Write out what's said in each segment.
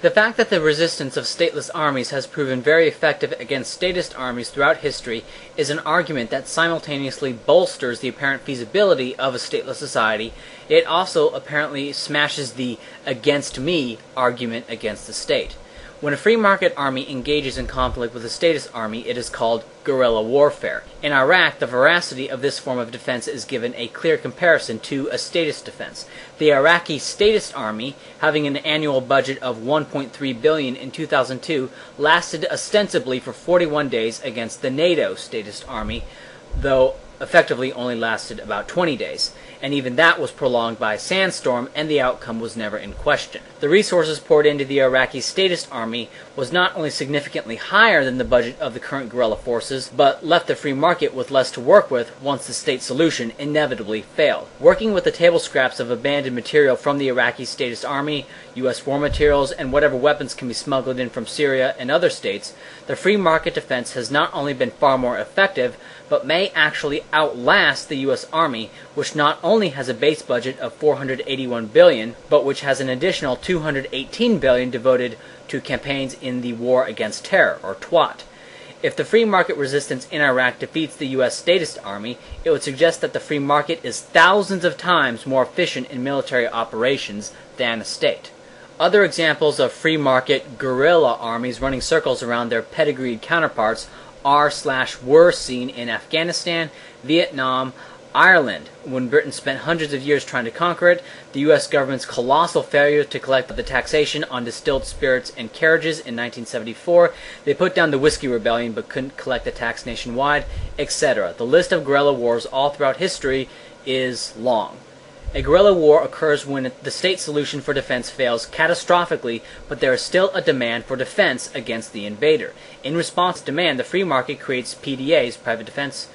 The fact that the resistance of stateless armies has proven very effective against statist armies throughout history is an argument that simultaneously bolsters the apparent feasibility of a stateless society. It also apparently smashes the "against me" argument against the state. When a free market army engages in conflict with a statist army, it is called guerrilla warfare. In Iraq, the veracity of this form of defense is given a clear comparison to a statist defense. The Iraqi statist army, having an annual budget of $1.3 billion in 2002, lasted ostensibly for 41 days against the NATO statist army, though effectively only lasted about 20 days. And even that was prolonged by a sandstorm, and the outcome was never in question. The resources poured into the Iraqi statist army was not only significantly higher than the budget of the current guerrilla forces, but left the free market with less to work with once the state solution inevitably failed. Working with the table scraps of abandoned material from the Iraqi statist army, U.S. war materials, and whatever weapons can be smuggled in from Syria and other states, the free market defense has not only been far more effective, but may actually outlast the U.S. Army, which not only has a base budget of $481 billion, but which has an additional $218 billion devoted to campaigns in the War Against Terror, or TWAT. If the free market resistance in Iraq defeats the U.S. statist army, it would suggest that the free market is thousands of times more efficient in military operations than a state. Other examples of free market guerrilla armies running circles around their pedigreed counterparts are/were seen in Afghanistan, Vietnam, Ireland, when Britain spent hundreds of years trying to conquer it, the U.S. government's colossal failure to collect the taxation on distilled spirits and carriages in 1974, they put down the Whiskey Rebellion but couldn't collect the tax nationwide, etc. The list of guerrilla wars all throughout history is long. A guerrilla war occurs when the state solution for defense fails catastrophically, but there is still a demand for defense against the invader. In response to demand, the free market creates PDAs, private defense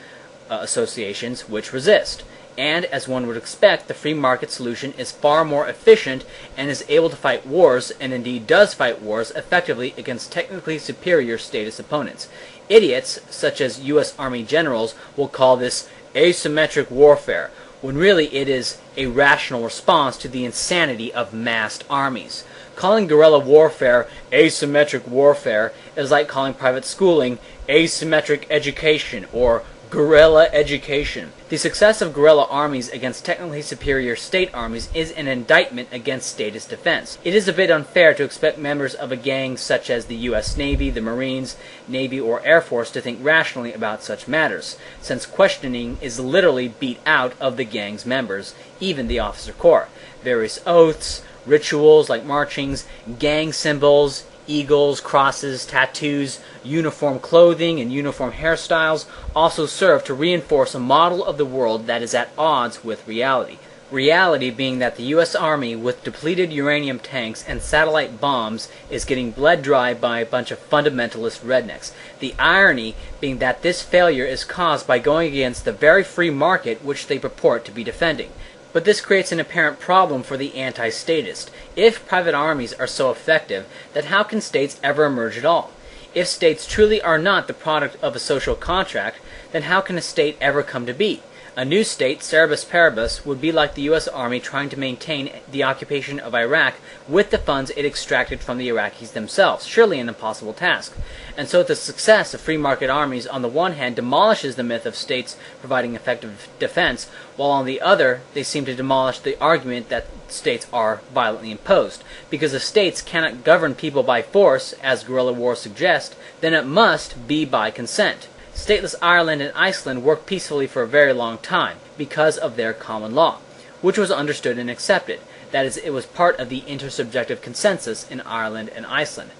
associations, which resist. And, as one would expect, the free market solution is far more efficient and is able to fight wars, and indeed does fight wars, effectively against technically superior statist opponents. Idiots, such as U.S. Army generals, will call this asymmetric warfare, when really it is a rational response to the insanity of massed armies. Calling guerrilla warfare asymmetric warfare is like calling private schooling asymmetric education or guerrilla education. The success of guerrilla armies against technically superior state armies is an indictment against statist defense. It is a bit unfair to expect members of a gang such as the U.S. Navy, the Marines, Navy, or Air Force to think rationally about such matters, since questioning is literally beat out of the gang's members, even the officer corps. Various oaths, rituals like marchings, gang symbols, eagles, crosses, tattoos, uniform clothing, and uniform hairstyles also serve to reinforce a model of the world that is at odds with reality. Reality being that the U.S. Army, with depleted uranium tanks and satellite bombs, is getting bled dry by a bunch of fundamentalist rednecks. The irony being that this failure is caused by going against the very free market which they purport to be defending. But this creates an apparent problem for the anti-statist. If private armies are so effective, then how can states ever emerge at all? If states truly are not the product of a social contract, then how can a state ever come to be? A new state, cerebus paribus, would be like the U.S. Army trying to maintain the occupation of Iraq with the funds it extracted from the Iraqis themselves, surely an impossible task. And so the success of free market armies on the one hand demolishes the myth of states providing effective defense, while on the other they seem to demolish the argument that states are violently imposed. Because if states cannot govern people by force, as guerrilla wars suggest, then it must be by consent. Stateless Ireland and Iceland worked peacefully for a very long time because of their common law, which was understood and accepted. That is, it was part of the intersubjective consensus in Ireland and Iceland.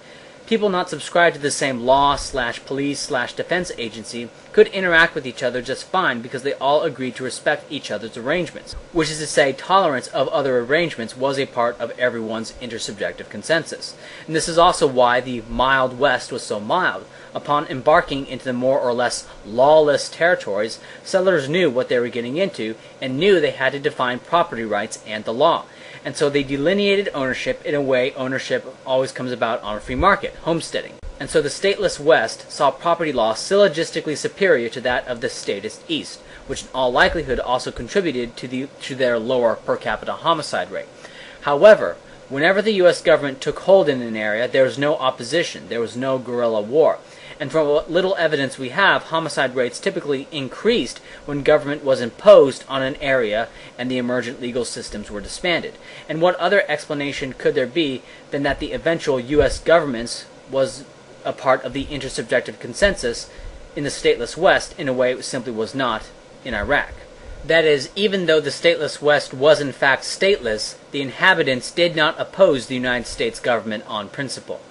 People not subscribed to the same law/police/defense agency could interact with each other just fine because they all agreed to respect each other's arrangements, which is to say tolerance of other arrangements was a part of everyone's intersubjective consensus. And this is also why the mild West was so mild. Upon embarking into the more or less lawless territories, settlers knew what they were getting into and knew they had to define property rights and the law. And so they delineated ownership in a way ownership always comes about on a free market, homesteading. And so the stateless West saw property law syllogistically superior to that of the statist East, which in all likelihood also contributed to their lower per capita homicide rate. However, Whenever the U.S. government took hold in an area, there was no opposition, there was no guerrilla war. And from what little evidence we have, homicide rates typically increased when government was imposed on an area and the emergent legal systems were disbanded. And what other explanation could there be than that the eventual U.S. government was a part of the intersubjective consensus in the stateless West in a way it simply was not in Iraq? That is, even though the stateless West was in fact stateless, the inhabitants did not oppose the United States government on principle.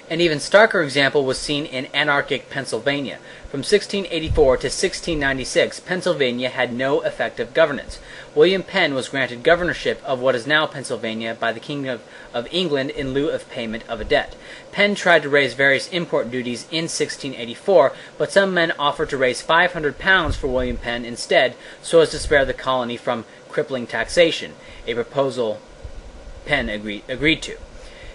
An even starker example was seen in anarchic Pennsylvania. From 1684 to 1696, Pennsylvania had no effective governance. William Penn was granted governorship of what is now Pennsylvania by the King of England in lieu of payment of a debt. Penn tried to raise various import duties in 1684, but some men offered to raise £500 for William Penn instead, so as to spare the colony from crippling taxation, a proposal Penn agreed to.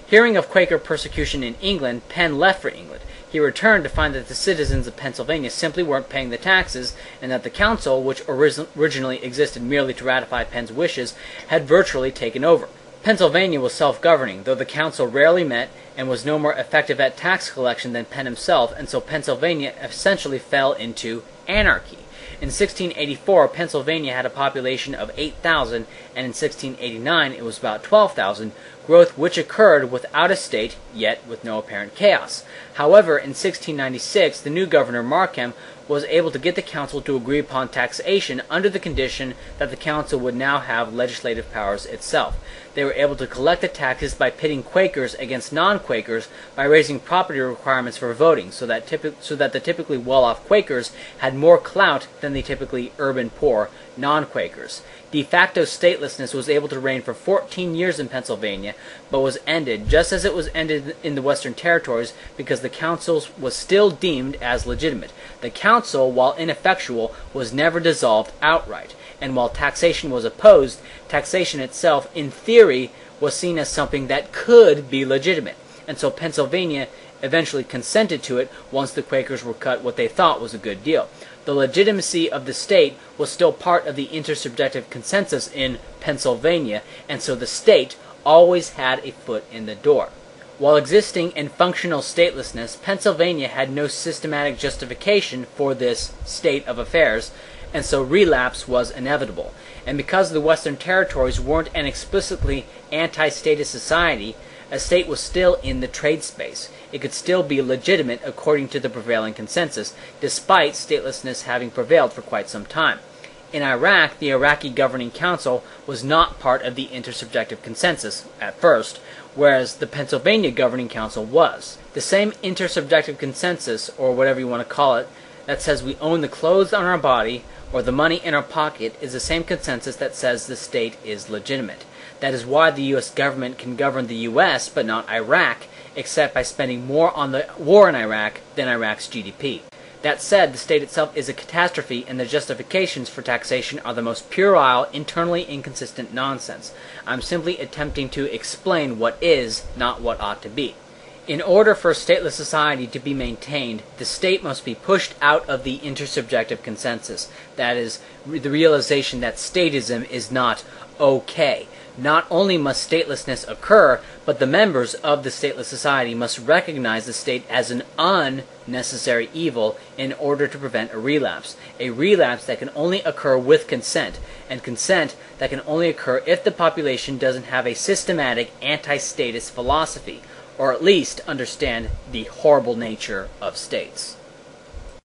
Hearing of Quaker persecution in England, Penn left for England. He returned to find that the citizens of Pennsylvania simply weren't paying the taxes, and that the council, which originally existed merely to ratify Penn's wishes, had virtually taken over. Pennsylvania was self-governing, though the council rarely met and was no more effective at tax collection than Penn himself, and so Pennsylvania essentially fell into anarchy. In 1684, Pennsylvania had a population of 8,000, and in 1689 it was about 12,000, growth which occurred without a state, yet with no apparent chaos. However, in 1696, the new governor, Markham, was able to get the council to agree upon taxation under the condition that the council would now have legislative powers itself. They were able to collect the taxes by pitting Quakers against non-Quakers by raising property requirements for voting, so that the typically well-off Quakers had more clout than the typically urban poor non-Quakers. De facto statelessness was able to reign for 14 years in Pennsylvania, but was ended just as it was ended in the Western Territories because the council was still deemed as legitimate. The council, while ineffectual, was never dissolved outright, and while taxation was opposed, taxation itself, in theory, was seen as something that could be legitimate, and so Pennsylvania eventually consented to it once the Quakers were cut what they thought was a good deal. The legitimacy of the state was still part of the intersubjective consensus in Pennsylvania, and so the state always had a foot in the door. While existing in functional statelessness, Pennsylvania had no systematic justification for this state of affairs, and so relapse was inevitable. And because the Western Territories weren't an explicitly anti-statist society, a state was still in the trade space. It could still be legitimate according to the prevailing consensus, despite statelessness having prevailed for quite some time. In Iraq, the Iraqi Governing Council was not part of the intersubjective consensus at first, whereas the Pennsylvania Governing Council was. The same intersubjective consensus, or whatever you want to call it, that says we own the clothes on our body or the money in our pocket is the same consensus that says the state is legitimate. That is why the U.S. government can govern the U.S. but not Iraq, except by spending more on the war in Iraq than Iraq's GDP. That said, the state itself is a catastrophe, and the justifications for taxation are the most puerile, internally inconsistent nonsense. I'm simply attempting to explain what is, not what ought to be. In order for a stateless society to be maintained, the state must be pushed out of the intersubjective consensus. That is, the realization that statism is not okay. Not only must statelessness occur, but the members of the stateless society must recognize the state as an unnecessary evil in order to prevent a relapse that can only occur with consent, and consent that can only occur if the population doesn't have a systematic anti-statist philosophy, or at least understand the horrible nature of states.